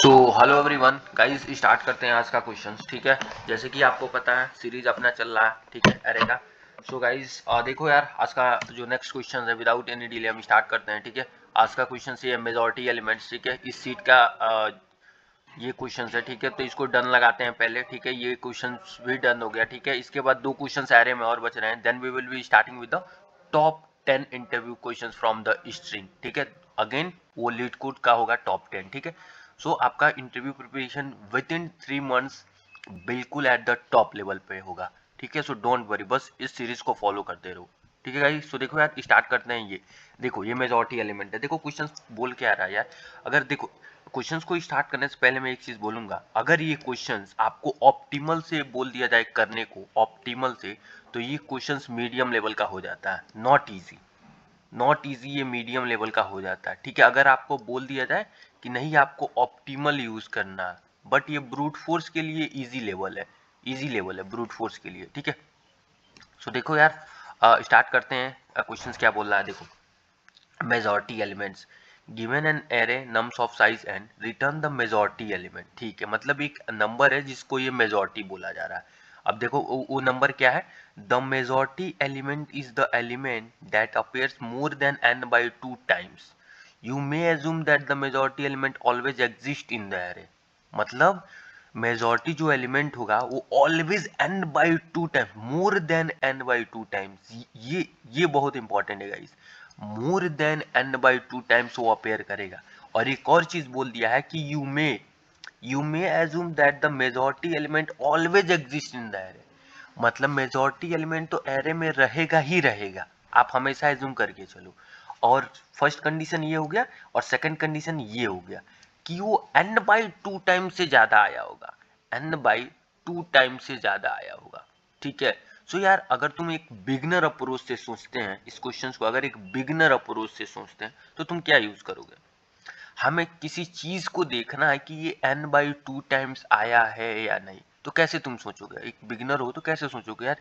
So hello everyone guys, start करते हैं आज का क्वेश्चन। ठीक है, जैसे कि आपको पता है सीरीज अपना चल रहा है, ठीक है, अरे का। सो गाइस देखो यार, आज का जो नेक्स्ट क्वेश्चन है, विदाउट एनी डिले हम स्टार्ट करते हैं। ठीक है, आज का क्वेश्चन ये है मेजॉरिटी एलिमेंट्स। ठीक है, इस सीट का ये क्वेश्चन है। ठीक है, तो इसको डन लगाते हैं पहले। ठीक है, ये क्वेश्चन भी डन हो गया। ठीक है, इसके बाद दो क्वेश्चन एरे में और बच रहे हैं। Then we will be starting with the top 10 interview questions from the string. ठीक है, अगेन वो लीड कोड का होगा टॉप 10। ठीक है, सो आपका interview preparation with in 3 months बिल्कुल एट द टॉप लेवल पे होगा। ठीक है, सो डोंट वरी, बस इस सीरीज को फॉलो करते रहो। ठीक है गाइस, सो देखो यार, स्टार्ट करते हैं। ये देखो, ये मेजॉरिटी एलिमेंट है। देखो क्वेश्चन बोल के आ रहा है यार। अगर देखो क्वेश्चंस को स्टार्ट करने से पहले मैं एक चीज बोलूंगा, अगर ये क्वेश्चंस आपको ऑप्टिमल से बोल दिया जाए करने को, ऑप्टिमल से, तो ये क्वेश्चंस मीडियम लेवल का हो जाता है, नॉट इजी। नॉट इजी, ये मीडियम लेवल का हो जाता है। ठीक है, अगर आपको बोल दिया जाए कि नहीं आपको ऑप्टिमल यूज करना है, बट ये ब्रूट फोर्स के लिए इजी लेवल है, इजी लेवल है ब्रूट फोर्स के लिए। ठीक है, सो देखो यार, स्टार्ट करते हैं। क्वेश्चंस क्या बोल रहा है, देखो। Majority elements given an array nums of size and return the majority element. ठीक है, मतलब एक नंबर है जिसको ये मेजॉरिटी बोला जा रहा है। अब देखो वो नंबर क्या है। The majority element is the element that appears more than n by 2 times. You may assume that the majority element always exist in the array. मतलब मेजॉरिटी जो एलिमेंट होगा वो always n by 2 times, more than n by 2 times. ये बहुत important है guys. More than n by 2 times वो appear करेगा। और एक और चीज बोल दिया है कि you may assume that the majority element always exist in the array. मतलब मेजॉरिटी एलिमेंट तो एरे में रहेगा ही रहेगा, आप हमेशा एज्यूम करके चलो। और फर्स्ट कंडीशन ये हो गया, और सेकंड कंडीशन ये हो गया कि वो n बाई 2 टाइम से ज्यादा आया होगा, n बाई 2 टाइम से ज्यादा आया होगा। ठीक है, सो यार, अगर तुम एक बिगनर अप्रोच से सोचते हैं इस क्वेश्चन को, अगर एक बिगनर अप्रोच से सोचते हैं तो तुम क्या यूज करोगे। हमें किसी चीज को देखना है कि ये n बाई 2 टाइम्स आया है या नहीं, तो कैसे तुम सोचोगे। एक बिगिनर हो तो कैसे सोचोगे यार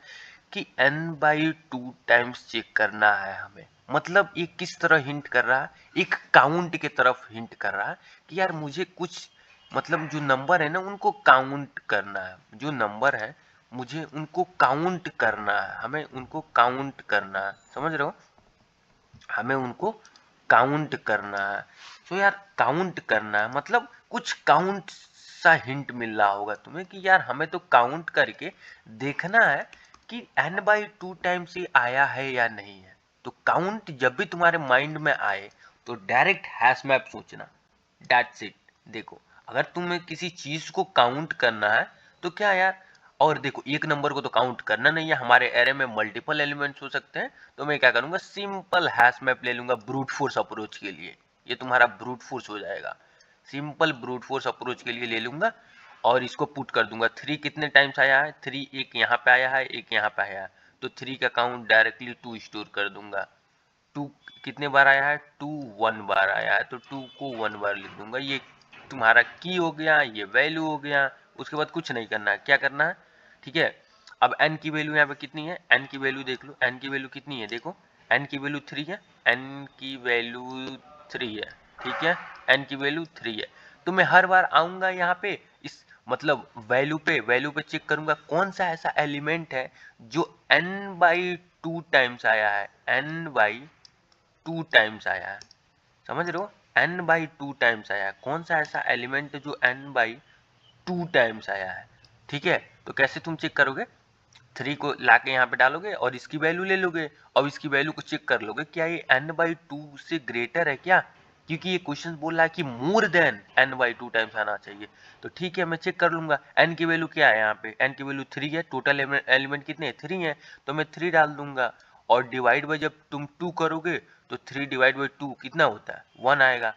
कि n बाई 2 टाइम्स चेक करना है हमें। मतलब ये किस तरह हिंट कर रहा है, एक काउंट के तरफ हिंट कर रहा है कि यार मुझे कुछ, मतलब जो नंबर है ना उनको काउंट करना है। जो नंबर है मुझे उनको काउंट करना है, हमें उनको काउंट करना है, समझ रहे हो। हमें उनको काउंट करना है। तो यार काउंट करना है मतलब कुछ काउंट सा हिंट मिल रहा होगा तुम्हें कि यार हमें तो काउंट करके देखना है कि n बाई 2 टाइम्स ये आया है या नहीं है। तो काउंट जब भी तुम्हारे माइंड में आए तो डायरेक्ट हैश मैप सोचना, दैट्स इट। देखो, अगर तुम्हें किसी चीज को काउंट करना है तो क्या यार, और देखो एक नंबर को तो काउंट करना नहीं है, हमारे एरे में मल्टीपल एलिमेंट्स हो सकते हैं। तो मैं क्या करूंगा, सिंपल हैश मैप ले लूंगा ब्रूट फोर्स अप्रोच के लिए। ये तुम्हारा ब्रूट फोर्स हो जाएगा, सिंपल ब्रूट फोर्स अप्रोच के लिए ले लूंगा। और इसको पुट कर दूंगा, 3 कितने टाइम्स आया है, 3 एक यहाँ पे आया है, एक यहाँ पे आया है, तो 3 का काउंट डायरेक्टली 2 स्टोर कर दूंगा। 2 कितने बार आया है, 2 1 बार आया है, तो 2 को 1 बार लिख दूंगा। ये तुम्हारा की हो गया, ये वैल्यू हो गया। उसके बाद कुछ नहीं करना है, क्या करना है, ठीक है। अब n की वैल्यू यहाँ पे कितनी है, n की वैल्यू देख लो, n की वैल्यू कितनी है, देखो n की वैल्यू 3 है, n की वैल्यू 3 है। ठीक है, n की वैल्यू 3 है। तो मैं हर बार आऊंगा यहाँ पे, इस मतलब वैल्यू पे चेक करूंगा कौन सा ऐसा एलिमेंट है जो n बाई 2 टाइम्स आया है, n बाई 2 टाइम्स आया है, समझ रहे हो। n बाई 2 टाइम्स आया है, कौन सा ऐसा एलिमेंट जो n बाई 2 टाइम्स आया है। ठीक है, तो कैसे तुम चेक करोगे, 3 को लाके यहाँ पे डालोगे और इसकी वैल्यू ले लोगे, और इसकी वैल्यू को चेक कर लोगे क्या ये n बाई 2 से ग्रेटर है क्या, क्योंकि ये क्वेश्चन बोल रहा है कि more than n by 2 times आना चाहिए। तो ठीक है, मैं चेक कर लूंगा n की वैल्यू क्या है, यहाँ पे n की वैल्यू 3 है, टोटल एलिमेंट कितने हैं, 3 है, तो मैं 3 डाल दूंगा। और डिवाइड बाई जब तुम 2 करोगे तो 3 डिवाइड बाई 2 कितना होता है, 1 आएगा,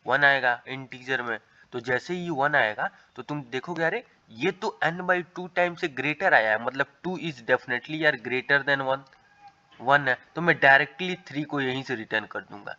1 आएगा इंटीजर में। तो जैसे ही 1 आएगा तो तुम देखोगे अरे ये तो n बाई 2 टाइम से ग्रेटर आया है, मतलब 2 इज डेफिनेटली यार ग्रेटर देन 1, 1 है, तो मैं डायरेक्टली 3 को यहीं से रिटर्न कर दूंगा,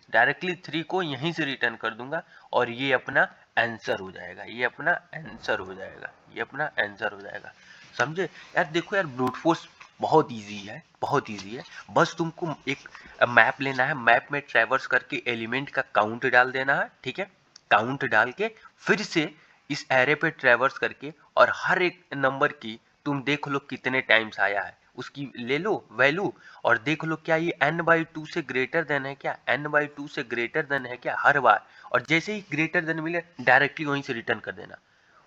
डायरेक्टली 3 को यहीं से रिटर्न कर दूंगा। और ये अपना आंसर हो जाएगा, ये अपना आंसर हो जाएगा, ये अपना आंसर हो जाएगा। समझे यार। देखो यार, ब्रूट फोर्स बहुत इजी है, बहुत इजी है। बस तुमको एक मैप लेना है, मैप में ट्रैवर्स करके एलिमेंट का काउंट डाल देना है, ठीक है। काउंट डाल के फिर से इस एरे पे ट्रेवर्स करके और हर एक नंबर की तुम देख लो कितने टाइम्स आया है, उसकी ले लो वैल्यू और देख लो क्या ये n/2 से ग्रेटर देन है क्या, n/2 से ग्रेटर देन है क्या हर बार, और जैसे ही ग्रेटर देन मिले डायरेक्टली वहीं से रिटर्न कर देना,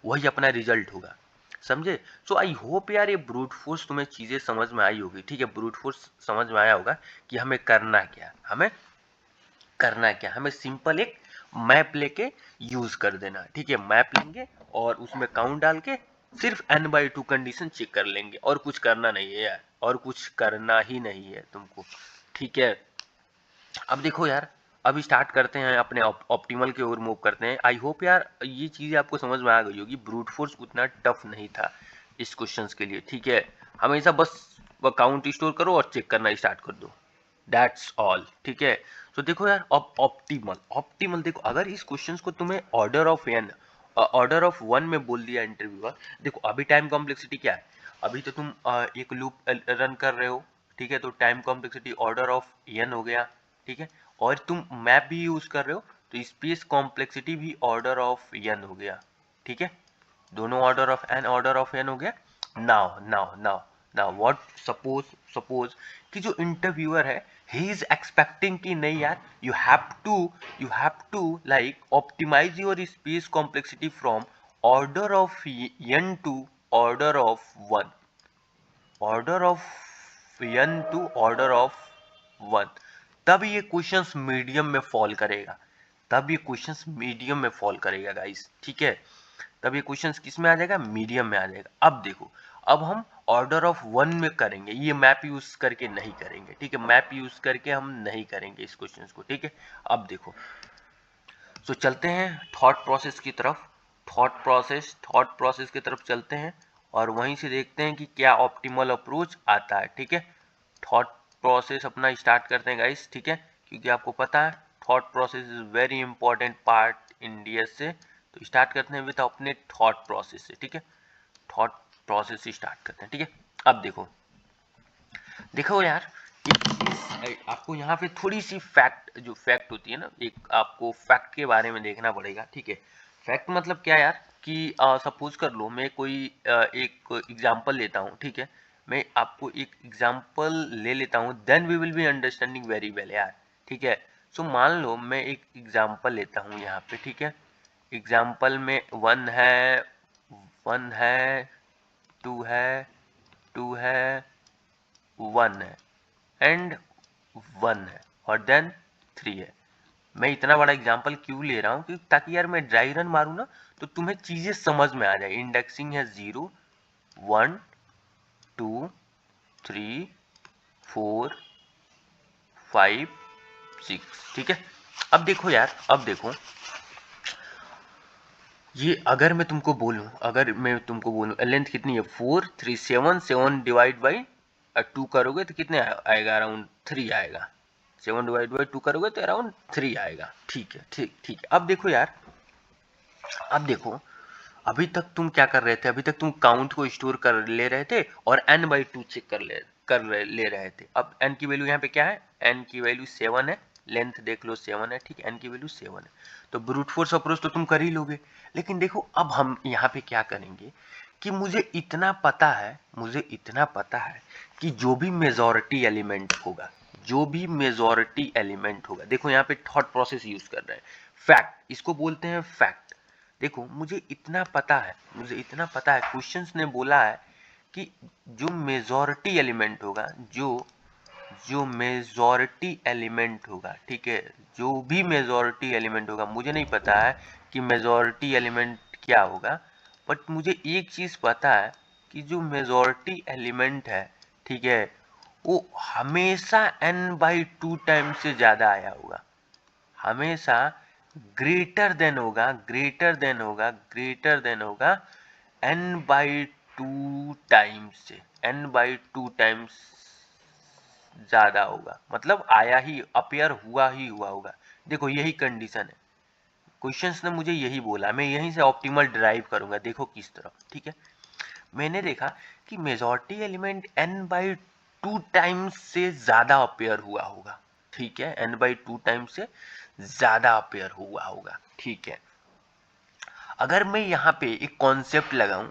वही अपना रिजल्ट होगा। समझे? सो आई होप यार ये ब्रूट फोर्स तुम्हें चीजें समझ में आई होगी। ठीक है, ब्रूट फोर्स समझ में आया होगा कि हमें करना क्या, हमें सिंपल एक मैप लेके यूज कर देना। ठीक है, मैप लेंगे और उसमें काउंट डाल के सिर्फ n/2 कंडीशन चेक कर लेंगे, और कुछ करना नहीं है यार, और कुछ करना ही नहीं है तुमको। ठीक है, अब देखो यार, अभी स्टार्ट करते हैं अपने ऑप्टिमल की ओर मूव करते हैं। आई होप यार ये चीजें आपको समझ में आ गई होगी, ब्रूट फोर्स उतना टफ नहीं था इस क्वेश्चंस के लिए। ठीक है, हमेशा बस काउंट स्टोर करो और चेक करना स्टार्ट कर दो, दैट्स ऑल। ठीक है, तो देखो यार, ऑप्टिमल देखो, अगर इस क्वेश्चंस को तुम्हें ऑर्डर ऑफ 1 में बोल दिया इंटरव्यूअर, देखो अभी टाइम कॉम्प्लेक्सिटी क्या है, अभी तो तुम एक लूप रन कर रहे हो। ठीक है, तो time complexity order of n हो गया। ठीक है, और तुम मैप भी यूज कर रहे हो तो स्पेस कॉम्प्लेक्सिटी भी ऑर्डर ऑफ n हो गया। ठीक है, दोनों ऑर्डर ऑफ n हो गया। नाउ व्हाट, सपोज कि जो इंटरव्यूअर है ही इज एक्सपेक्टिंग कि नहीं यार, you have to like optimize your space complexity from order of n to order of 1, order of n to order of 1, तब ये क्वेश्चंस मीडियम में फॉल करेगा, गाइस। ठीक है, तब ये क्वेश्चंस किस में आ जाएगा, मीडियम में आ जाएगा। अब देखो, अब हम ऑर्डर ऑफ 1 में करेंगे, ये मैप यूज करके नहीं करेंगे। ठीक है, मैप यूज करके हम नहीं करेंगे इस क्वेश्चंस को। ठीक है, अब देखो, सो चलते हैं थॉट प्रोसेस की तरफ, थॉट प्रोसेस की तरफ चलते हैं और वहीं से देखते हैं कि क्या ऑप्टिमल अप्रोच आता है। ठीक है, थॉट प्रोसेस अपना स्टार्ट करते हैं गाइस। ठीक है, क्योंकि आपको पता है thought process is very important part in DS से, तो स्टार्ट करते हैं विद अपने थॉट प्रोसेस से। ठीक है, थॉट प्रोसेस से स्टार्ट करते हैं। ठीक है, अब देखो यार, आपको यहाँ पे थोड़ी सी फैक्ट होती है ना, एक आपको फैक्ट के बारे में देखना पड़ेगा। ठीक है, फैक्ट मतलब क्या यार कि सपोज कर लो मैं कोई एक एग्जांपल लेता हूँ। ठीक है, मैं आपको एक एग्जांपल ले लेता हूँ, then we will be understanding very well यार। ठीक है, सो मान लो मैं एक एग्जांपल लेता हूँ यहाँ पे। ठीक है, एग्जांपल में 1 है, 2 है, 2 है, 1 है एंड 1 है और देन 3 है। मैं इतना बड़ा एग्जांपल क्यों ले रहा हूँ कि ताकि यार मैं ड्राई रन मारूँ ना तो तुम्हें चीजें समझ में आ जाए। इंडेक्सिंग है 0, 1, 2, 3, 4, 5, 6। ठीक है, अब देखो यार, ये अगर मैं तुमको बोलूं लेंथ कितनी है 4, 3, 7, 7 डिवाइड बाई 2 करोगे तो कितने आएगा, अराउंड 3 आएगा। 7 डिवाइड बाई 2 करोगे तो अराउंड 3 आएगा। ठीक है, ठीक है। अब देखो यार, अभी तक तुम क्या कर रहे थे, अभी तक तुम काउंट को स्टोर कर ले रहे थे और n/2 चेक ले रहे थे। अब n की वैल्यू यहाँ पे क्या है, n की वैल्यू 7 है, लेंथ देख लो 7 है। ठीक है, n की वैल्यू 7 है, तो ब्रूट फोर्स अप्रोच तो तुम कर ही लोगे। लेकिन देखो अब हम यहाँ पे क्या करेंगे कि मुझे इतना पता है कि जो भी मेजॉरिटी एलिमेंट होगा, देखो यहाँ पे थॉट प्रोसेस यूज कर रहे हैं, फैक्ट इसको बोलते हैं फैक्ट। देखो मुझे इतना पता है क्वेश्चंस ने बोला है कि जो मेजॉरिटी एलिमेंट होगा, जो मेजॉरिटी एलिमेंट होगा, ठीक है, जो भी मेजॉरिटी एलिमेंट होगा, मुझे नहीं पता है कि मेजॉरिटी एलिमेंट क्या होगा, बट मुझे एक चीज पता है कि जो मेजॉरिटी एलिमेंट है, ठीक है, वो हमेशा n/2 टाइम से ज्यादा आया होगा, हमेशा ग्रेटर देन होगा n/2 टाइम्स से, n/2 टाइम्स ज्यादा होगा, मतलब आया ही, अपीयर हुआ होगा। देखो यही कंडीशन है, क्वेश्चंस ने मुझे यही बोला, मैं यहीं से ऑप्टिमल ड्राइव करूंगा। देखो किस तरह, ठीक है, मैंने देखा कि मेजॉरिटी एलिमेंट n/2 टाइम्स से ज्यादा अपीयर हुआ होगा। ठीक है, n/2 टाइम्स से ज्यादा अपीयर हुआ होगा। ठीक है, अगर मैं यहाँ पे एक कॉन्सेप्ट लगाऊं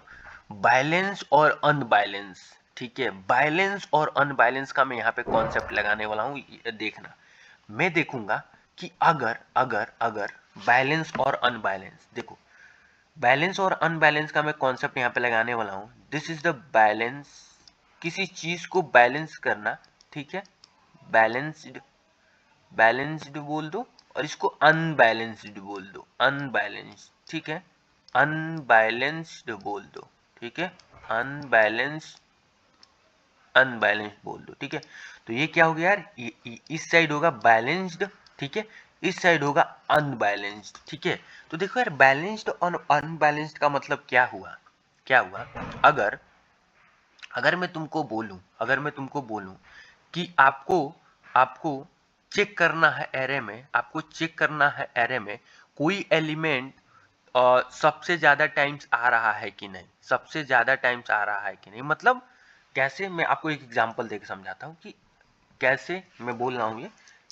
बैलेंस और अनबैलेंस, ठीक है, बैलेंस और अनबैलेंस का मैं यहाँ पे कॉन्सेप्ट लगाने वाला हूँ, देखना। मैं देखूंगा कि अगर अगर अगर बैलेंस और अनबैलेंस, देखो बैलेंस और अनबैलेंस का मैं कॉन्सेप्ट यहाँ पे लगाने वाला हूँ। दिस इज द बैलेंस, किसी चीज को बैलेंस करना, ठीक है, बैलेंस्ड, बैलेंस्ड बोल दो, और इसको अनबैलेंस्ड बोल दो, अनबैलेंस्ड, ठीक है, अनबैलेंस्ड बोल दो, ठीक है, अनबैलेंस्ड, अनबैलेंस्ड बोल दो, ठीक है। तो ये क्या हो गया यार, इस साइड होगा बैलेंस्ड, ठीक है, इस साइड होगा अनबैलेंस्ड, ठीक है। तो देखो यार बैलेंस्ड और अनबैलेंस्ड का मतलब क्या हुआ, क्या हुआ, अगर अगर मैं तुमको बोलूं, अगर मैं तुमको बोलूं कि आपको आपको चेक करना है एरे में, आपको चेक करना है एरे में कोई एलिमेंट सबसे ज्यादा टाइम्स आ रहा है कि नहीं, सबसे ज्यादा टाइम्स आ रहा है कि नहीं, मतलब कैसे, मैं आपको एक एग्जांपल देकर समझाता हूँ कि कैसे मैं बोल रहा हूँ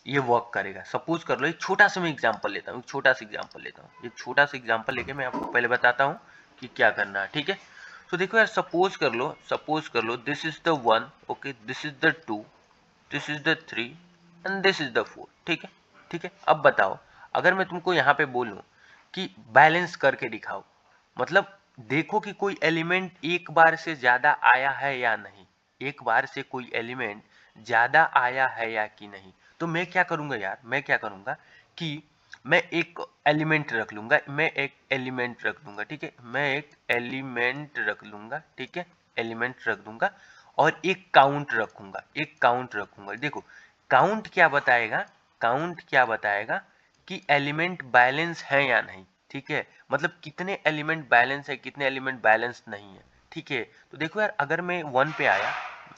ये वर्क करेगा। सपोज कर लो, एक छोटा सा मैं एग्जांपल लेता हूँ, एक छोटा सा एग्जांपल लेता हूँ, एक छोटा सा एग्जांपल लेके मैं आपको पहले बताता हूँ कि क्या करना है, ठीक है। तो देखो यार, सपोज कर लो this is the 1, okay, this is the 2, this is the 3 and this is the 4, ठीक है, ठीक है। अब बताओ, अगर मैं तुमको यहाँ पे बोलूं कि बैलेंस करके दिखाओ, मतलब देखो कि कोई एलिमेंट एक बार से ज्यादा आया है या नहीं, एक बार से कोई एलिमेंट ज्यादा आया है या कि नहीं, तो मैं क्या करूंगा यार, मैं क्या करूंगा कि मैं एक एलिमेंट रख लूंगा, मैं एक एलिमेंट रख दूंगा, ठीक है, मैं एक एलिमेंट रख लूंगा, ठीक है, एलिमेंट रख दूंगा, और एक काउंट रखूंगा, एक काउंट रखूंगा। देखो काउंट क्या बताएगा, काउंट क्या बताएगा कि एलिमेंट बैलेंस है या नहीं, ठीक है, मतलब कितने एलिमेंट बैलेंस है, कितने एलिमेंट बैलेंस नहीं है, ठीक है। तो देखो यार, अगर मैं 1 पे आया,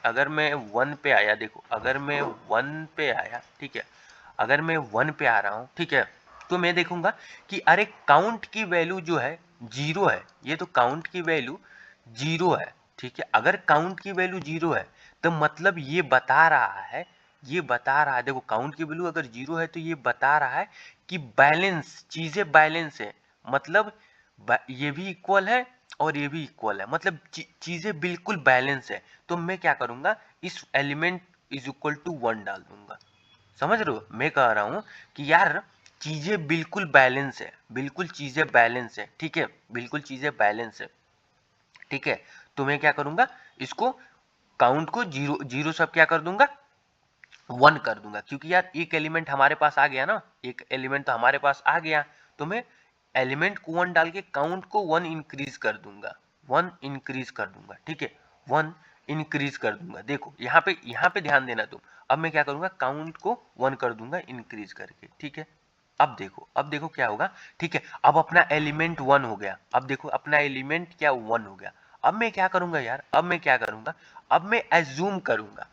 अगर मैं 1 पे आया, देखो अगर मैं 1 पे आया, ठीक है, अगर मैं 1 पे आ रहा हूँ, ठीक है, तो मैं देखूंगा कि अरे काउंट की वैल्यू जो है 0 है, ये तो काउंट की वैल्यू 0 है, ठीक है। अगर काउंट की वैल्यू 0 है तो मतलब ये बता रहा है, ये बता रहा है, देखो काउंट की वैल्यू अगर 0 है तो ये बता रहा है कि बैलेंस, चीजें बैलेंस है, मतलब ये भी इक्वल है और ये भी इक्वल है, मतलब चीजें बिल्कुल बैलेंस है। तो मैं क्या करूंगा, इस एलिमेंट इज इक्वल टू 1 डाल दूंगा। समझ रहे हो, मैं कह रहा हूं कि यार चीजें बिल्कुल बैलेंस है, बिल्कुल चीजें बैलेंस है, ठीक है, बिल्कुल चीजें बैलेंस है, ठीक है। तो मैं क्या करूंगा, इसको काउंट को जीरो जीरो सब क्या कर दूंगा, 1 कर दूंगा, क्योंकि यार एक एलिमेंट हमारे पास आ गया ना, एक एलिमेंट तो हमारे पास आ गया, तो मैं एलिमेंट को 1 डाल के काउंट को 1 इंक्रीज कर दूंगा, 1 इंक्रीज कर दूंगा, ठीक है, 1 इंक्रीज कर दूंगा। देखो यहाँ पे ध्यान देना तुम, अब मैं क्या करूंगा, काउंट को 1 कर दूंगा इंक्रीज करके, ठीक है। अब देखो क्या होगा, ठीक है, अब अपना एलिमेंट 1 हो गया, अब देखो अपना एलिमेंट क्या 1 हो गया। अब मैं क्या करूंगा यार, अब मैं क्या करूंगा, अब मैं एज्यूम करूंगा,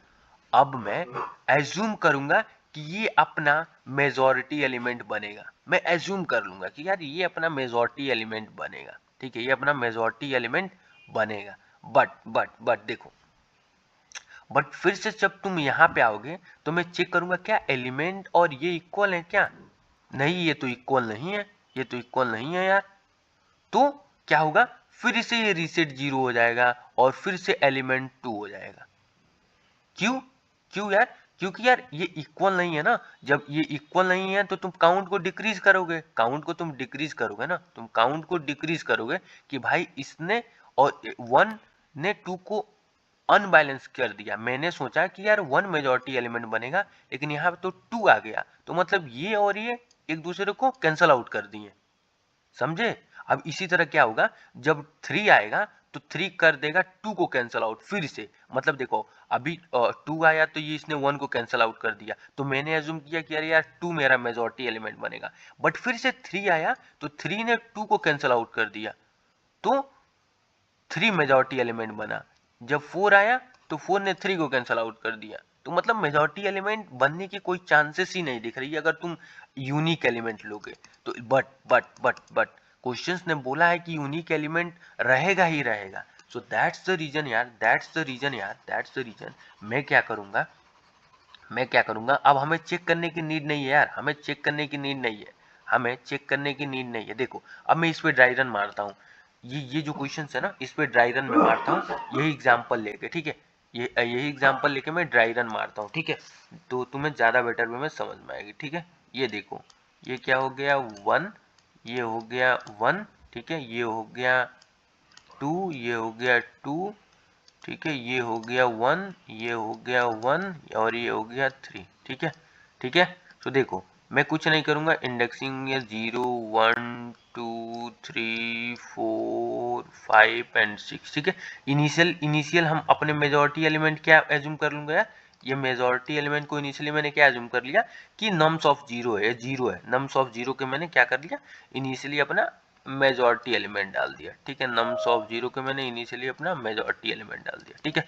अब मैं एज्यूम करूंगा कि ये अपना मेजॉरिटी एलिमेंट बनेगा, मैं एज्यूम कर लूंगा कि यार ये अपना मेजॉरिटी एलिमेंट बनेगा, ठीक है, ये अपना मेजॉरिटी एलिमेंट बनेगा। बट देखो, बट फिर से जब तुम यहाँ पे आओगे तो मैं चेक करूंगा क्या एलिमेंट और ये इक्वल है क्या, नहीं ये तो इक्वल नहीं है, ये तो इक्वल नहीं है यार। तो क्या होगा, फिर से ये रीसेट 0 हो जाएगा और फिर से एलिमेंट 2 हो जाएगा। क्यों, क्यों यार, क्योंकि यार ये इक्वल नहीं है ना, जब ये इक्वल नहीं है तो तुम काउंट को डिक्रीज करोगे, काउंट को तुम डिक्रीज करोगे ना, तुम काउंट को डिक्रीज करोगे कि भाई इसने और 1 ने 2 को अनबैलेंस कर दिया। मैंने सोचा कि यार 1 मेजॉरिटी एलिमेंट बनेगा, लेकिन यहाँ पे तो 2 आ गया, तो मतलब ये और ये एक दूसरे को कैंसल आउट कर दिए, समझे। अब इसी तरह क्या होगा, जब 3 आएगा तो 3 कर देगा 2 को कैंसल आउट फिर से, मतलब देखो अभी 2 आया तो ये इसने 1 को कैंसल आउट कर दिया, तो मैंने एज्यूम किया कि अरे यार 2 मेरा मेजॉरिटी एलिमेंट बनेगा, बट फिर से 3 आया तो 3 ने 2 को कैंसल आउट कर दिया, तो 3 मेजॉरिटी एलिमेंट बना। जब 4 आया तो 4 ने 3 को कैंसल आउट कर दिया, तो मतलब मेजॉरिटी एलिमेंट बनने की कोई चांसेस ही नहीं दिख रही है अगर तुम यूनिक एलिमेंट लोगे तो। बट क्वेश्चंस ने बोला है कि यूनिक एलिमेंट रहेगा ही रहेगा, सो दैट्स द रीजन यार, दैट्स द रीजन मैं क्या करूंगा, मैं क्या करूंगा, अब हमें चेक करने की नीड नहीं है यार, हमें चेक करने की नीड नहीं है, हमें चेक करने की नीड नहीं है। देखो अब मैं इस पे ड्राई रन मारता हूँ, ये जो क्वेश्चन है ना, इस पे ड्राई रन में मारता हूँ, यही एग्जाम्पल लेके, ठीक है, यही एग्जाम्पल लेके मैं ड्राई रन मारता हूँ, ठीक है, तो तुम्हें ज्यादा बेटर वे में समझ में आएगी, ठीक है। ये देखो ये क्या हो गया 1, ये हो गया 1, ठीक है, ये हो गया 2, ये हो गया 2, ठीक है, ये हो गया 1, ये हो गया 1 और ये हो गया 3, ठीक है, ठीक है। तो देखो मैं कुछ नहीं करूंगा, इंडेक्सिंग ये 0 1 2 3 4 5 एंड 6, ठीक है। इनिशियल हम अपने मेजॉरिटी एलिमेंट क्या एज्यूम कर लूंगा यार, ये मेजॉरिटी एलिमेंट को इनिशियली मैंने क्या एज्यूम कर लिया कि नम्स ऑफ जीरो है, जीरो है, नम्स ऑफ जीरो के मैंने क्या कर लिया, इनिशियली अपना मेजॉरिटी एलिमेंट डाल दिया, ठीक है, नम्स ऑफ जीरो के मैंने इनिशियली अपना मेजॉरिटी एलिमेंट डाल दिया, ठीक है,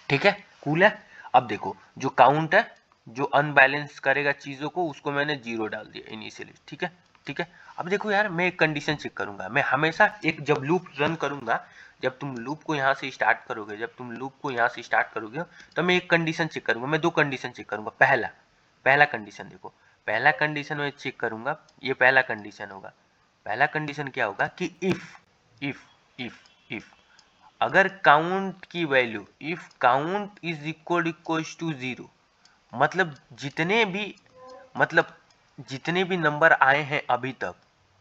ठीक है, कूल है। अब देखो जो काउंट है, जो अनबैलेंस करेगा चीजों को, उसको मैंने जीरो डाल दिया इनिशियली, ठीक है, ठीक है। अब देखो यार मैं एक कंडीशन चेक करूंगा, मैं हमेशा एक जब लूप रन करूंगा, जब तुम लूप को यहाँ से स्टार्ट करोगे, जब तुम लूप को यहाँ से स्टार्ट करोगे तो मैं एक कंडीशन चेक करूंगा, मैं दो कंडीशन चेक करूंगा। पहला कंडीशन देखो, पहला कंडीशन मैं चेक करूंगा, ये पहला कंडीशन होगा, पहला कंडीशन क्या होगा कि इफ अगर काउंट की वैल्यू, if count is equal to zero, मतलब जितने भी नंबर आए हैं अभी तक,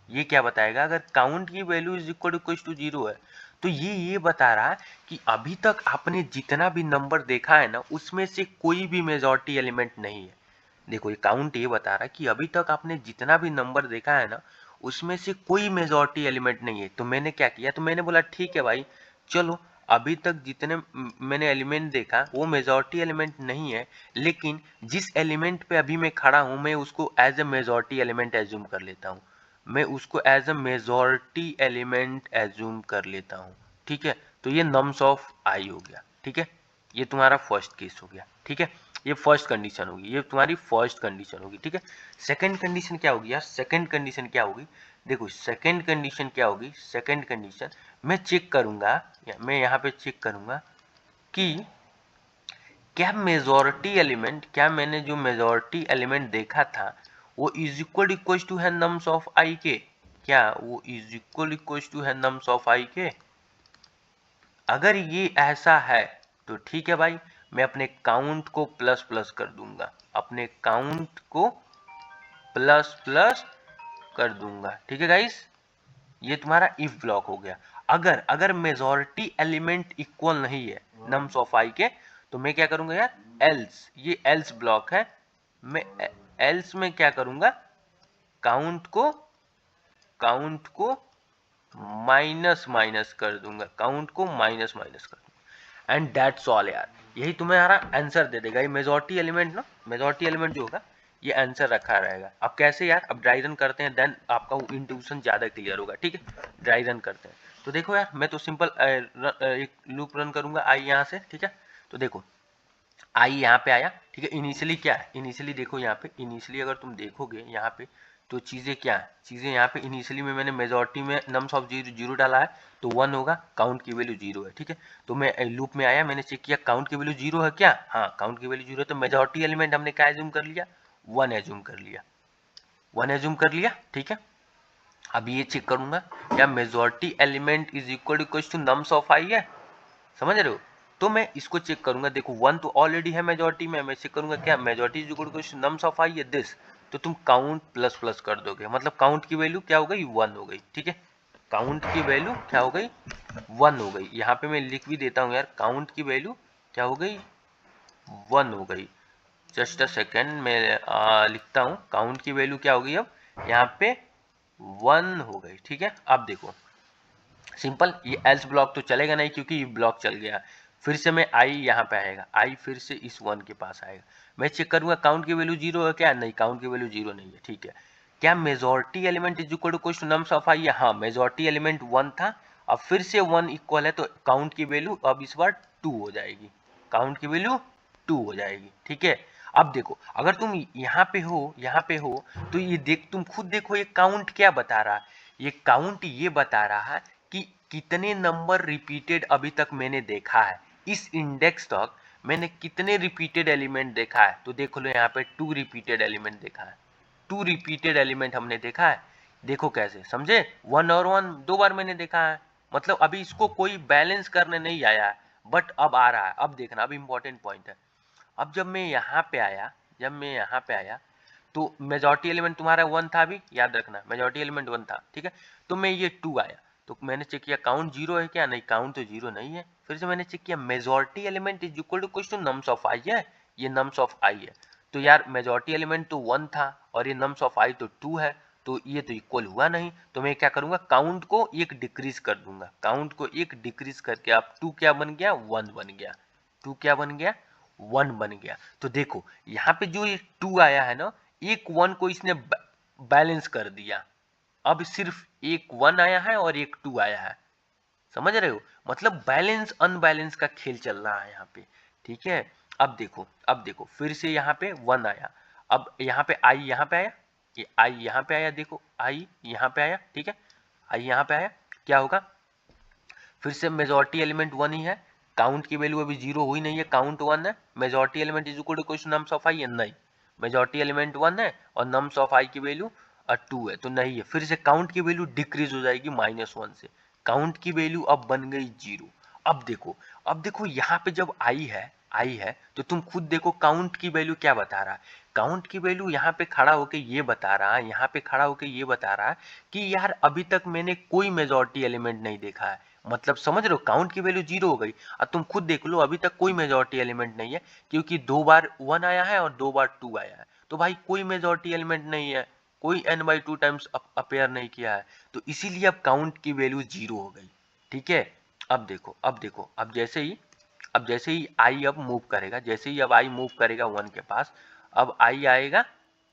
ये क्या बताएगा, अगर काउंट की value is equal to zero है तो ये बता रहा है कि अभी तक आपने जितना भी नंबर देखा है ना, उसमें से कोई भी मेजॉरिटी एलिमेंट नहीं है। देखो ये काउंट ये बता रहा है कि अभी तक आपने जितना भी नंबर देखा है ना, उसमें से कोई मेजॉरिटी एलिमेंट नहीं है। तो मैंने क्या किया, तो मैंने बोला ठीक है भाई, चलो अभी तक जितने मैंने एलिमेंट देखा वो मेजॉरिटी एलिमेंट नहीं है, लेकिन जिस एलिमेंट पे अभी मैं खड़ा हूं मैं उसको as a majority element assume कर लेता हूं, मैं उसको as a majority element assume कर लेता हूं, ठीक है। तो ये नम्स ऑफ आई हो गया, ठीक है, ये तुम्हारा फर्स्ट केस हो गया, ठीक है, ये फर्स्ट कंडीशन होगी, ये तुम्हारी फर्स्ट कंडीशन होगी, ठीक है। सेकंड कंडीशन क्या होगी यार, सेकंड कंडीशन क्या होगी, देखो सेकंड कंडीशन क्या होगी, सेकंड कंडीशन मैं चेक करूंगा, मैं यहाँ पे चेक करूंगा कि क्या मेजॉरिटी एलिमेंट, क्या मैंने जो मेजॉरिटी एलिमेंट देखा था वो इज इक्वल टू है नम्स ऑफ आई के, क्या वो इज इक्वल टू है नम्स ऑफ आई के। अगर ये ऐसा है तो ठीक है भाई, मैं अपने काउंट को प्लस प्लस कर दूंगा, अपने काउंट को प्लस प्लस कर दूंगा, ठीक है गाइस, ये तुम्हारा इफ ब्लॉक हो गया। अगर अगर मेजॉरिटी एलिमेंट इक्वल नहीं है नम्स ऑफ आई के, तो मैं क्या करूंगा यार, एल्स, ये एल्स ब्लॉक है, मैं एल्स में क्या करूंगा, काउंट को माइनस माइनस कर दूंगा, काउंट को माइनस माइनस कर दूंगा, एंड दैट्स ऑल यार, यही तुम्हारा आंसर दे देगा। ये मेजॉरिटी एलिमेंट ना, मेजॉरिटी एलिमेंट जो होगा ये आंसर रखा रहेगा। अब कैसे यार, अब ड्राई रन करते हैं, देन आपका इंट्यूशन ज्यादा क्लियर होगा, ठीक है। ड्राई रन करते हैं तो देखो यार, मैं तो सिंपल एक लूप रन करूंगा आई यहाँ से, ठीक है। तो देखो आई यहाँ पे आया, ठीक है, इनिशियली क्या है, इनिशियली देखो यहाँ पे, इनिशियली अगर तुम देखोगे यहाँ पे तो चीजें क्या है, चीजें यहाँ पे इनिशियली में मैंने मेजॉरिटी में नम्स ऑफ जीरो जीरो डाला है तो 1 होगा, काउंट की वैल्यू 0 है, ठीक है। तो मैं लूप में आया, मैंने चेक किया काउंट की वैल्यू 0 है क्या, हाँ काउंट की वैल्यू 0 है, तो मेजॉरिटी एलिमेंट हमने क्या एज्यूम कर लिया, 1 एज्यूम कर लिया, 1 एज्यूम कर लिया, ठीक है। अब ये चेक करूंगा क्या majority element is equal to nums of I है, समझ रहे हो। तो मैं इसको चेक करूंगा, देखो 1 तो ऑलरेडी है मेजॉरिटी में, मैं चेक करूंगा क्या majority is equal to nums of I है दिस, तो तुम काउंट प्लस प्लस कर दोगे, मतलब काउंट की वैल्यू क्या हो गई, 1 हो गई, ठीक है। काउंट की वैल्यू क्या हो गई, 1 हो गई। यहाँ पे मैं लिख भी देता हूँ यार, काउंट की वैल्यू क्या हो गई, 1 हो गई। जस्ट अ सेकेंड मैं लिखता हूँ, काउंट की वैल्यू क्या हो गई, अब यहाँ पे 1 हो गई, ठीक है। अब देखो सिंपल, ये एल्स ब्लॉक तो चलेगा नहीं क्योंकि ये ब्लॉक चल गया, फिर से मैं आई यहाँ पे आएगा, आई फिर से इस 1 के पास आएगा, मैं चेक करूंगा काउंट की वैल्यू 0 है क्या, नहीं काउंट की वैल्यू 0 नहीं है, ठीक है। क्या majority element is equal to nums of I है, हाँ मेजॉरिटी एलिमेंट 1 था, अब फिर से 1 इक्वल है तो काउंट की वैल्यू अब इस बार 2 हो जाएगी, काउंट की वैल्यू 2 हो जाएगी, ठीक है। अब देखो अगर तुम यहाँ पे हो तो ये देख, तुम खुद देखो ये काउंट क्या बता रहा है, ये काउंट ये बता रहा है कि कितने नंबर रिपीटेड अभी तक मैंने देखा है, इस इंडेक्स तक मैंने कितने रिपीटेड एलिमेंट देखा है। तो देख लो यहाँ पे 2 रिपीटेड एलिमेंट देखा है, 2 रिपीटेड एलिमेंट हमने देखा है। देखो कैसे, समझे? 1 और 1 2 बार मैंने देखा है, मतलब अभी इसको कोई बैलेंस करने नहीं आया है, बट अब आ रहा है। अब देखना, अब इंपॉर्टेंट पॉइंट है। अब जब मैं यहाँ पे आया, तो मेजॉरिटी एलिमेंट तुम्हारा 1 था, अभी याद रखना मेजॉरिटी एलिमेंट 1 था, ठीक है। तो मैं ये 2 आया, तो मैंने चेक किया काउंट 0 है क्या, नहीं काउंट तो 0 नहीं है। फिर से मैंने चेक किया majority element is equal to कुछ तो नम्स ऑफ आई है, ये नम्स ऑफ आई है। तो यार मेजॉरिटी एलिमेंट तो 1 था और ये नम्स ऑफ आई तो 2 है, तो ये तो इक्वल हुआ नहीं। तो मैं क्या करूंगा, काउंट को एक डिक्रीज कर दूंगा, काउंट को एक डिक्रीज करके आप 2 क्या बन गया, 1 बन गया, 2 क्या बन गया, 1 बन गया। तो देखो यहाँ पे जो ये 2 आया है ना, एक 1 को इसने बैलेंस कर दिया। अब सिर्फ एक 1 आया है और एक 2 आया है, समझ रहे हो? मतलब बैलेंस अनबैलेंस का खेल चल रहा है यहाँ पे, ठीक है। अब देखो फिर से यहाँ पे 1 आया, अब यहाँ पे आई यहाँ पे आया, ये आई यहाँ पे आया, देखो आई यहाँ पे आया, ठीक है, आई यहाँ पे आया, क्या होगा, फिर से मेजॉरिटी एलिमेंट 1 ही है, काउंट की वैल्यू अभी 0 हुई नहीं है, काउंट 1 है, majority element is equal to कुछ नम्स ऑफ आई है, नहीं मेजॉरिटी एलिमेंट 1 है और नम्स ऑफ आई की वैल्यू 2 है, तो नहीं है। फिर से काउंट की वैल्यू डिक्रीज हो जाएगी -1 से, काउंट की वैल्यू अब बन गई 0। अब देखो यहाँ पे जब आई है तो तुम खुद देखो काउंट की वैल्यू क्या बता रहा है, काउंट की वैल्यू यहाँ पे खड़ा होके ये बता रहा है, यहाँ पे खड़ा होके ये बता रहा है कि यार अभी तक मैंने कोई मेजॉरिटी एलिमेंट नहीं देखा है। मतलब समझ रहे हो, काउंट की वैल्यू 0 हो गई। अब तुम खुद देख लो अभी तक कोई मेजॉरिटी एलिमेंट नहीं है, क्योंकि 2 बार 1 आया है और 2 बार 2 आया है, तो भाई कोई मेजॉरिटी एलिमेंट नहीं है, कोई n/2 टाइम्स अपेयर नहीं किया है, तो इसीलिए अब काउंट की वैल्यू 0 हो गई, ठीक है। अब देखो अब जैसे ही आई अब मूव करेगा, जैसे ही अब आई मूव करेगा 1 के पास, अब आई आएगा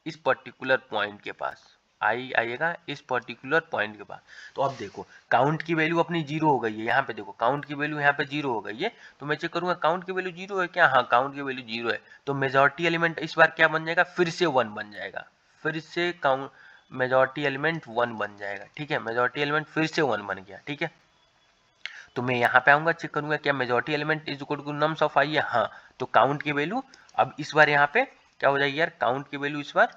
इस पर्टिकुलर पॉइंट के पास, आई आएगा इस पर्टिकुलर पॉइंट के पास। तो अब देखो काउंट की वैल्यू अपनी 0 हो गई है, यहाँ पे देखो काउंट की वैल्यू यहाँ पे 0 हो गई है, तो मैं चेक करूंगा काउंट की वैल्यू 0 है क्या, हाँ काउंट की वैल्यू 0 है, तो मेजॉरिटी एलिमेंट इस बार क्या बन जाएगा, फिर से 1 बन जाएगा, फिर से काउंट मेजॉरिटी एलिमेंट 1 बन जाएगा, ठीक है, मेजॉरिटी एलिमेंट फिर से 1 बन गया, ठीक है। तो मैं यहाँ पे आऊंगा, चेक करूंगा क्या majority element is equal to nums of I है, हाँ, तो काउंट की वैल्यू अब इस बार यहाँ पे क्या हो जाएगी यार, काउंट की वैल्यू इस बार,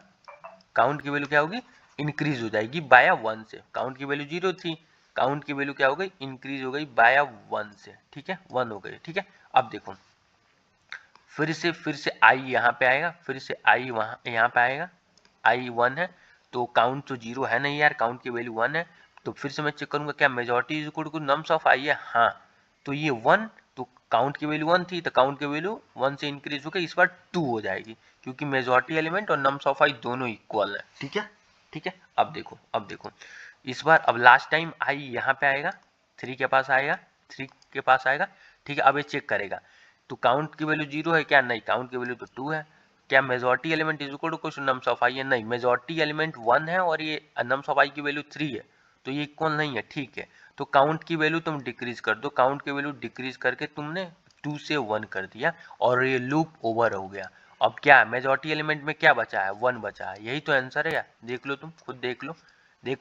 काउंट की वैल्यू क्या होगी, इंक्रीज हो जाएगी बाय 1 से, काउंट की वैल्यू 0 थी, काउंट की वैल्यू क्या हो गई, इंक्रीज हो गई बाय 1 से, ठीक है, 1 हो गई, ठीक है। अब देखो फिर से आई यहाँ पे आएगा, फिर से आई वहाँ यहाँ पे आएगा, आई 1 है, तो काउंट तो 0 है नहीं यार, काउंट की वैल्यू 1 है, तो फिर से मैं चेक करूंगा क्या majority is equal to nums of I है, हाँ, तो ये 1, तो काउंट की वैल्यू 1 थी, तो काउंट की वैल्यू 1 से इंक्रीज होकर इस बार 2 हो जाएगी, क्योंकि मेजॉरिटी एलिमेंट और नम्स ऑफ आई दोनों इक्वल है, ठीक है, ठीक है। अब देखो इस बार अब लास्ट टाइम आई यहाँ पे आएगा, 3 के पास आएगा, 3 के पास आएगा, ठीक है। अब ये चेक करेगा तो काउंट की वैल्यू 0 है क्या, नहीं, काउंट की वैल्यू तो 2 है, क्या majority element is equal to कुछ नम्स ऑफ आई है, नहीं, मेजॉरिटी एलिमेंट 1 है और ये नम्स ऑफ आई की वैल्यू 3 है, तो ये इक्वल नहीं है, ठीक है। तो काउंट की वैल्यू तुम डिक्रीज कर दो, काउंट की वैल्यू डिक्रीज करके तुमने 2 से 1 कर दिया और ये लूप ओवर हो गया। अब क्या मेजॉरिटी एलिमेंट में क्या बचा है, 1 बचा है, यही तो आंसर है यार, देख लो तुम खुद देख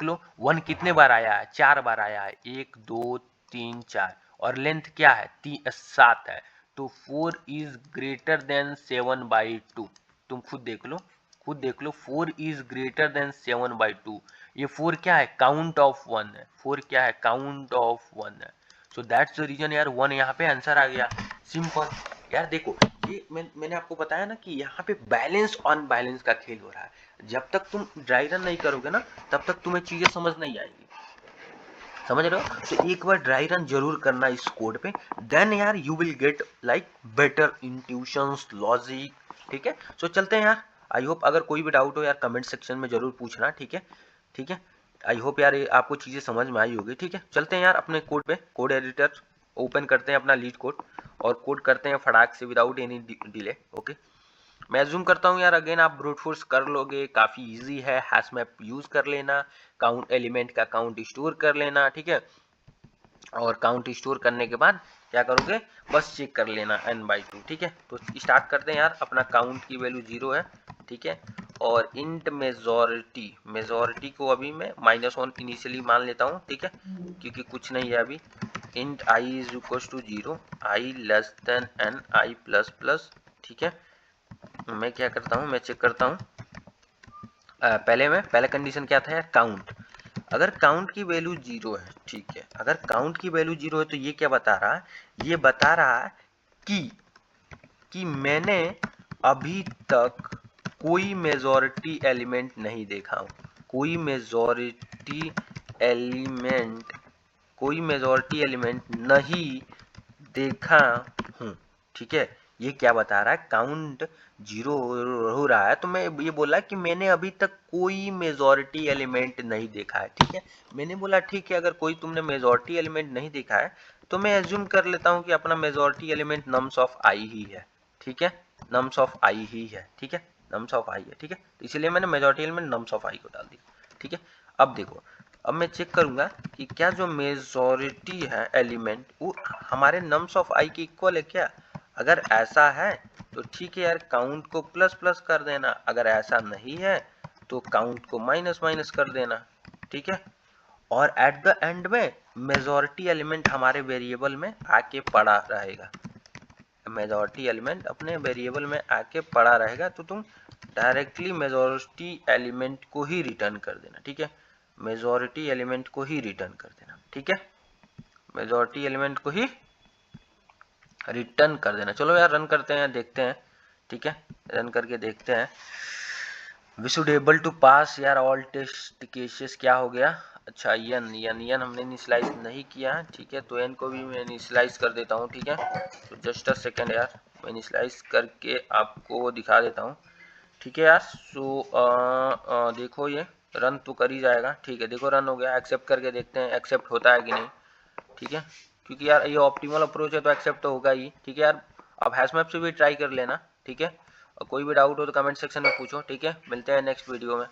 लो 1 कितने बार आया है, 4 बार आया है, 1 2 3 4, और लेंथ क्या है 7 है, तो 4 इज ग्रेटर देन 7/2, तुम खुद देख लो 4 इज ग्रेटर देन 7/2, ये 4 क्या है, काउंट ऑफ 1 है, 4 क्या है, काउंट ऑफ 1 है, सो दैट्स द रीजन यार 1 यहाँ पे आंसर आ गया, सिंपल। यार देखो ये मैंने आपको बताया ना कि यहाँ पे बैलेंस अनबैलेंस का खेल हो रहा है, जब तक तुम ड्राई रन नहीं करोगे ना तब तक तुम्हें चीजें समझ नहीं आएगी, समझ रहे हो? तो एक बार ड्राई रन जरूर करना इस कोड पे, देन यार you will get like better intuitions logic, ठीक है। सो चलते हैं यार, आई होप अगर कोई भी डाउट हो यार कमेंट सेक्शन में जरूर पूछना, ठीक है, ठीक है। आई होप यार ये आपको चीजें समझ में आई होगी, ठीक है। चलते हैं यार अपने कोड पे, कोड एडिटर ओपन करते हैं अपना लीड कोड और कोड करते हैं फटाक से विदाउट एनी डिले, ओके। मैं अज्यूम करता हूँ यार अगेन आप ब्रूट फोर्स कर लोगे, काफ़ी इजी है, हैश मैप यूज़ कर लेना, काउंट एलिमेंट का काउंट स्टोर कर लेना, ठीक है, और काउंट स्टोर करने के बाद क्या करोगे, बस चेक कर लेना n/2, ठीक है। तो स्टार्ट करते हैं यार, अपना काउंट की वैल्यू 0 है, ठीक है, और इंट मेजॉरिटी को अभी मैं -1 इनिशियली मान लेता हूँ, ठीक है, क्योंकि कुछ नहीं है अभी, int I is equal to 0, I less than n, I plus plus, ठीक है। मैं क्या करता हूँ, मैं चेक करता हूँ पहले कंडीशन क्या था यार, काउंट। अगर काउंट की वैल्यू 0 है, ठीक है, अगर काउंट की वैल्यू 0 है तो ये क्या बता रहा है, ये बता रहा है कि मैंने अभी तक कोई मेजॉरिटी एलिमेंट नहीं देखा हूं, कोई मेजॉरिटी एलिमेंट नहीं देखा हूं, ठीक है। ये क्या बता रहा है, काउंट 0 हो रहा है तो मैं ये बोला कि मैंने अभी तक कोई मेजॉरिटी एलिमेंट नहीं देखा है, ठीक है। मैंने बोला ठीक है, अगर कोई तुमने मेजॉरिटी एलिमेंट नहीं देखा है तो मैं एज्यूम कर लेता हूं कि अपना मेजॉरिटी एलिमेंट नम्स ऑफ आई ही है, ठीक है, नम्स ऑफ आई ही है, ठीक है, नम्स ऑफ आई है, ठीक है। तो इसलिए मैंने मेजॉरिटी एलिमेंट नम्स ऑफ आई को डाल दिया, ठीक है। अब देखो, अब मैं चेक करूंगा कि क्या जो मेजॉरिटी है एलिमेंट वो हमारे नम्स ऑफ आई के इक्वल है क्या। अगर ऐसा है तो ठीक है यार, काउंट को प्लस प्लस कर देना, अगर ऐसा नहीं है तो काउंट को माइनस माइनस कर देना, ठीक है। और एट द एंड में मेजॉरिटी एलिमेंट हमारे वेरिएबल में आके पड़ा रहेगा, मेजॉरिटी एलिमेंट अपने वेरिएबल में आके पड़ा रहेगा, तो तुम डायरेक्टली मेजॉरिटी एलिमेंट को ही रिटर्न कर देना, ठीक है, मेजॉरिटी एलिमेंट को ही रिटर्न कर देना, ठीक है, मेजॉरिटी एलिमेंट को ही रिटर्न कर देना। चलो यार रन करते हैं, देखते हैं, ठीक है, रन करके देखते हैं। वी शुड एबल टू पास यार ऑल टेस्ट केसेस, क्या हो गया, अच्छा यन हमने इनिशियलाइज नहीं किया है, ठीक है, तो एन को भी मैं इनिशियलाइज कर देता हूँ, ठीक है। तो जस्ट अ सेकेंड यार, मैं इनिशियलाइज करके आपको दिखा देता हूँ, ठीक है यार। सो देखो ये रन तो कर ही जाएगा, ठीक है, देखो रन हो गया, एक्सेप्ट करके देखते हैं एक्सेप्ट होता है कि नहीं, ठीक है, क्योंकि यार ये ऑप्टिमल अप्रोच है तो एक्सेप्ट तो होगा ही, ठीक है यार। आप हैश मैप से भी ट्राई कर लेना, ठीक है, और कोई भी डाउट हो तो कमेंट सेक्शन में पूछो, ठीक है। मिलते हैं नेक्स्ट वीडियो में।